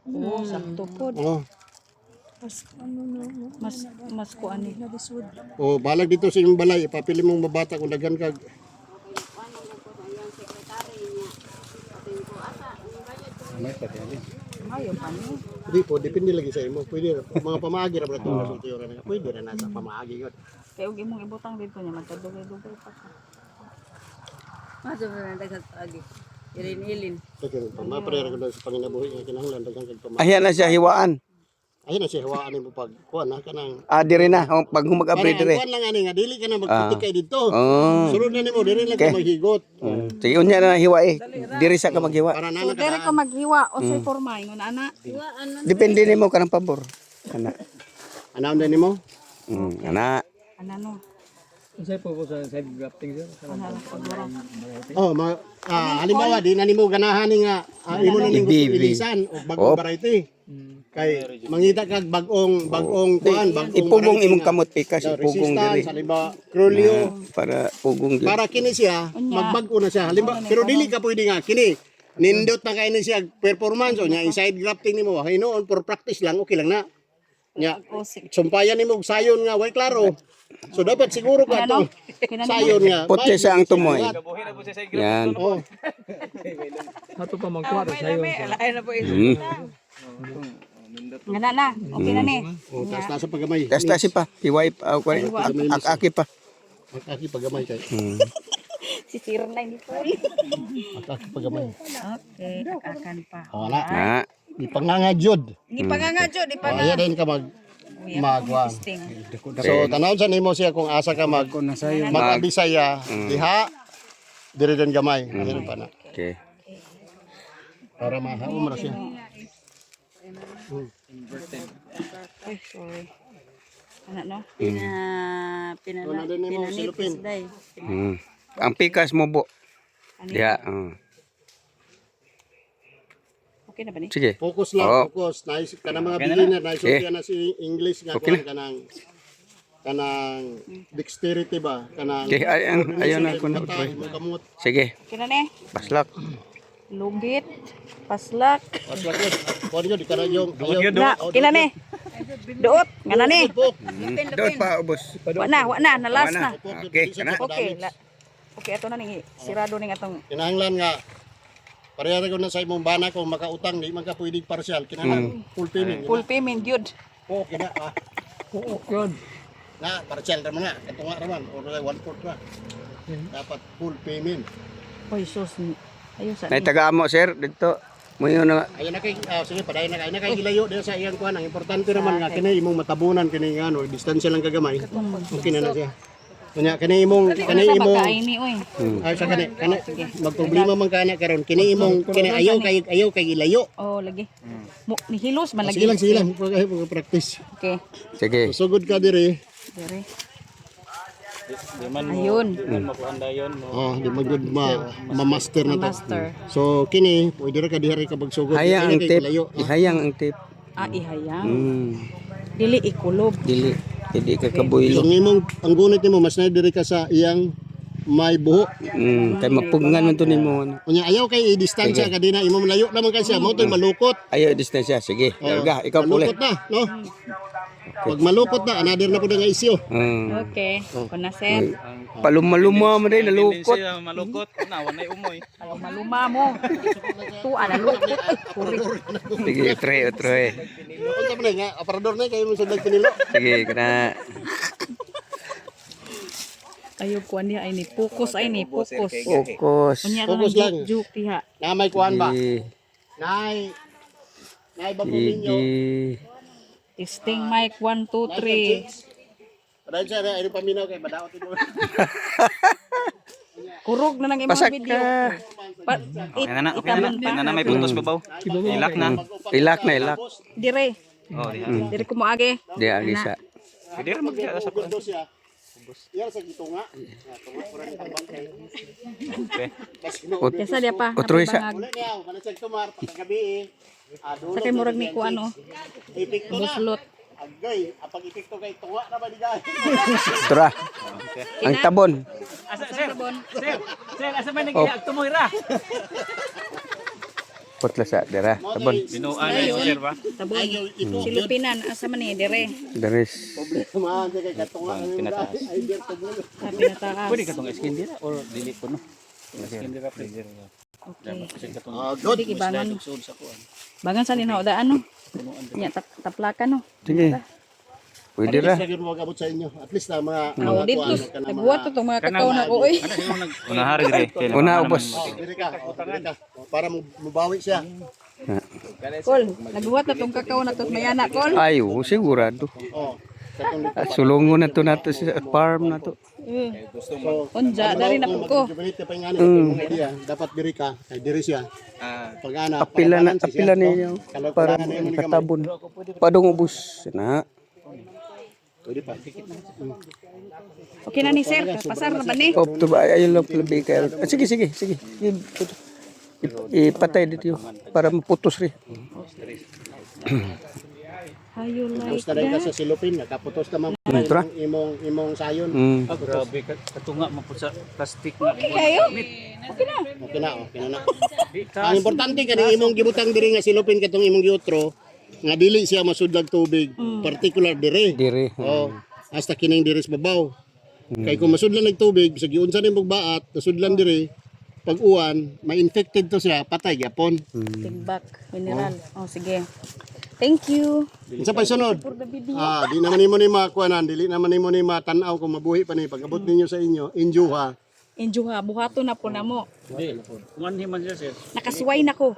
Oo, sakto po. Oh. Mas kuan ni. Oh, balag dito sa imong balay, ipapili mong mabata kung daghan kag Ayaw pa ni. di po, depende lagi sa imo. Pwede mga pamaagi ra to resulta yo ra. Pwede ra na sa pamaagi yun. Kaya ug imong ibutang dito niya magkadugay-dugay pa ka. Masuk na dagat pagi. Ilin-ilin. Pero pamaprera ko sa panginabuhi nga kinahanglan daghan kag pamaagi. Ayan na siya hiwaan. Ayun na siya hawaan mo pag kuan na kanang Diri na pag humag-abri para dire. kuan lang ani nga dili ka na magputik kay dito. Oh. Sunod na nimo dili lang ka maghigot. Sige unya na hiwa eh. Diri sa ka maghiwa. Para So nana dere ka. ka maghiwa o say porma ingon ana. Depende nimo kanang pabor. Ana. Anaon din nimo? Ana. Ana no. Saya po sa side grafting sir. Ana lang pagwara. Oh, halimbawa di na nimo ganahan ni nga imo na ning Ibibi. ilisan o bagong variety. Kay mangita kag bagong kuan, bagong Ipugong variety imong nga. kamot pikas ipugong diri. Halimbawa, krolyo. Para pugong diri. Para kini siya, magbag-o na siya. Halimbawa, pero dili ka pwede nga kini. Nindot na kayo siya performance o nya inside grafting nimo. Hinoon for practice lang okay lang na. Nya sumpayan nimo og sayon nga way klaro. So dapat siguro ka to. Sayon nga. Putya siya ang tumoy. Yan. Oh, Ato pa magkuha sayo. Ay na po Ngana na. Okay na ni. oh tas nasa pagamay. Testa si pa. Hiway pa. Aki pa. Aki pagamay kay. Si Siren na hindi po. Aki pagamay. Okay, akan pa. Wala. Na. Ipangangadyod. Di pa nga jud, di pa nga. Ayan din ka magwa. Testing. So tanaw sa nimo siya kung asa ka mag-Bisaya diha diri din gamay. Ayan pa na. Okay. Para mahaom ra siya. Ay, sorry. Ana no? Wala din nimo silupin. Day. Ang pikas mo bo. Diha. Okay na ba ni? Sige. Focus lang, focus. Nice ka na mga beginner, nice okay. Na si English nga Okay. kanang dexterity ba? Kanang Okay, ayaw na ko na. kamot. Sige. Okay na ni. Paslak. Lugit. Paslak. Paswag yun. Pwede yun, di ka na yung Na, kina ni. Duot, ngana ni. Doon pa ubos. Wa na, nalas na. Okay, kana. Okay, okay, ato na ning sirado ning atong Kinahanglan nga pareha ko na sa imong bana kung makautang di man ka pwedeng partial kinahanglan full payment. full payment gyud. Oo, kina Yun. na partial ra man na katunga ra man or 1/4 ra. Dapat full payment. Oy sus. Ayo sa Nay taga-amo sir dito. Mo yun na. Ayun na kay sige padayon na kay gilayo diha sa iyang kuan. Ang importante raman nga kini imong matabunan kini nga ano distansya lang kagamay. Okay na siya. Kanya kini imong Kaini oy. ay sa kani magproblema man kana karon kini imong kini ayaw kay gilayo. Oh, lagi. Mo nihilos man lagi. Sige lang practice. Okay. Sige. Sugod ka diri. Dire. Ayun. Oh, di magud ma-master na to. Master. So kini pwede ra ka diha ka magsugod. Hayang ang Kini kay tip. gilayo. Ihayang ang tip. Ihayang. Mm. Dili ikulob. Dili. Hindi ka So kabuilo. ngimong ang gunit nimo mas na diri ka sa iyang may buho. Kay mapugngan man to nimo. Unya ayaw kay i-distansya ka dinha imo malayo naman kay siya mo toy malukot. Ayaw distansya. Sige. Larga. Ikaw puli. Malukot na, no? Pag malukot na, another na po na nga isyo. Okay. Kuna sir. Paluma-luma mo din nalukot. Malukot na wanay umoy. Maluma mo. Tu ana lukot. Puri. Sige, utre. Unsa man nga, aparador na kayo mo sa pinilo. Sige, kana. Ayo kuan niya ay ni focus ay ni focus. Focus. Unya Focus na lang. juk diha. Na may kuan ba? Sige. Nay babuminyo. Sige. Testing mic 1 2 3. Padahal siya na, ano paminaw kay badaot ito. Kurog na nang imong Pasak video. ka. Itabon pa. Na may puntos pa ba? Ilak na. Ilak na, ilak. Dire. Oh, Dire ko mo age. Di agi sa. Pwede ra magdiya sa Gusto siya. Yan sa gitunga. Tunga ko rin ang bangkay. Okay. Kesa dia pa. Otro isa. Wala niya, kana sa tumar pagkagabi. Sa kay murag ni ko ano. Ipikto na. Buslot. Agay, apag ipikto kay tunga na ba digay? Tura. Ang tabon. Sir, asa man nagiyag tumoy ra? Putla sa dira. Tabon. Binuan na yung sir ba? Tabon. Silupinan, asa man dire. Daris. Problema kay katunga ang pinataas. ay der tubulo. Sa pinataas. Pwede ka itong skin dira or dili ko no? Skin dira pleasure. Okay. Good. Sige, ibangan. Bangan sa ninaw daan no. Nya taplakan no. Sige. Pwede ra. Sige mo abot sa inyo. At least na mga Aw dito. Nagbuhat to tong mga kakao na ko oy. Una hari dire. Una ubos. Diri ka. Diri ka. Para mabawi siya. Kol, nagbuhat na tong kakao na to mayana kol. Ay, sigurado. Oh. Katong Sulungon na to sa farm na to. so Unja dari na ko. Jubilite pa nga mga idea. Dapat diri ka. Kay diri siya. Pag ana Apila ninyo para katabon. Padong ubos na. Pwede pa. Okay na ni sir, pasar na ba ni? Op to ba ayun lang labi kay. Sige. Ipatay dito para maputos rin. Hayo like Tapos na rin ka sa silupin. Nakaputos naman Ito na. imong sayon. Grabe ka katunga mo sa plastic na. kayo. Okay na. Okay na. Ang importante kani imong gibutang diri nga silupin katong imong giutro nga dili siya masudlag tubig, particular diri. Diri. Oh, hasta kining diri sa babaw. Kay kung masudlan ng tubig, sa giunsa ni magbaat, nasudlan diri, pag uwan, ma-infected to siya, patay gyapon. Tigbak, mineral. Oh sige. Thank you. Unsa pa sunod? Di naman nimo ni makuanan, dili naman nimo ni matanaw kung mabuhi pa ni pag-abot ninyo sa inyo, injuha. Enjoy ha, buhato na po na mo. Kumanhi man siya sir. Nakasway na ko.